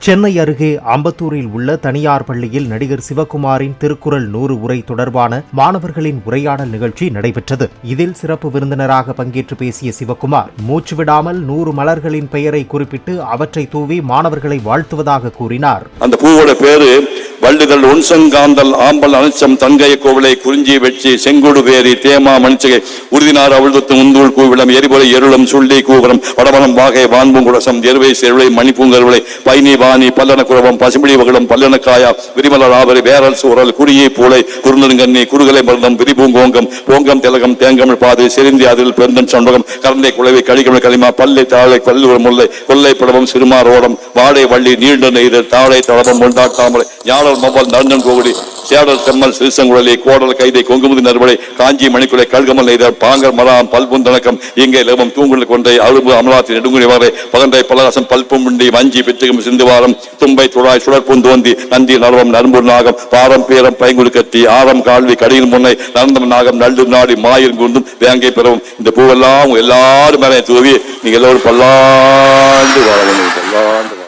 சென்னை அருகே அம்பத்தூரில் உள்ள தனியார் பள்ளியில் நடிகர் சிவகுமாரின் திருக்குறள் 100 உரை தொடர்பான மாணவர்களின் உரையாடல் நிகழ்ச்சி நடைபெற்றது. இதில் சிறப்பு விருந்தினராக பங்கேற்று பேசிய சிவகுமார், மூச்சுவிடாமல் 100 மலர்களின் பெயரை குறிப்பிட்டு அவற்றை தூவி மாணவர்களை வாழ்த்துவதாக கூறினார். அந்த பூவோட பேரு வள்ளுதல் ஒன்சங்காந்தல் ஆம்பல் அனச்சம் தங்கைய கோவிலை குறிஞ்சி வெச்சி செங்கோடு வேரி தேமா மணிச்சகை உறுதினார் அவிழ்த்து முந்தூள் கூவிலம் எரிபொலை எருளம் சுள்ளி கூவரம் வடமலம் வாகை வான்பூங்குடசம் எருவை செருளை மணிப்பூங்கருளை பைனி வாணி பல்லன குரவம் பசுமிழி வகலம் பல்லனக்காயா விரிமலர் ஆவரி வேரல் சூரல் குடியை பூளை குறுநெடுங்கண்ணி குறுகலை மருந்தம் விரிபூங்கோங்கம் ஓங்கம் திலகம் தேங்கமிழ் பாதை செறிந்தி அதில் பெருந்தன் சண்பகம் கரந்தை குழவை கழிகமிழ் களிமா பல்லை தாழை பல்லூர் முல்லை கொல்லை படவம் சிறுமாரோடம் வாடை வள்ளி நீண்ட நெய்தல் தாழை தளபம் முண்டாட்டாமலை ஞாழல் மொபல் நந்தன் கோவிலி சேடல் செம்மல் சிறுசங்குழலி கோடல் கைதை கொங்குமுதி நறுவலை காஞ்சி மணிக்குலை கல்கமல் நெய்தல் பாங்கர் மலாம் பல்புந்தனக்கம் இங்கே லேவம் தூங்குள் கொண்டை அழுபு அமலாத்தி நெடுங்குடி வாரை பகந்தை பலகாசம் பல்புண்டி வஞ்சி பித்துகம் சிந்துவாரம் தும்பை துழாய் சுழற்பூந்தோந்தி நந்தி நரவம் நரம்பூர் நாகம் பாரம் பேரம் பைங்குடி கத்தி ஆரம் கால்வி கடியில் முன்னை நரந்தம் நாகம் நல்டு நாடி மாயிரும் குண்டும் வேங்கை பெறவும் இந்த பூவெல்லாம் எல்லாரும் மேலே தூவி நீங்க எல்லோரும் பல்லாண்டு வாழ வேண்டும்.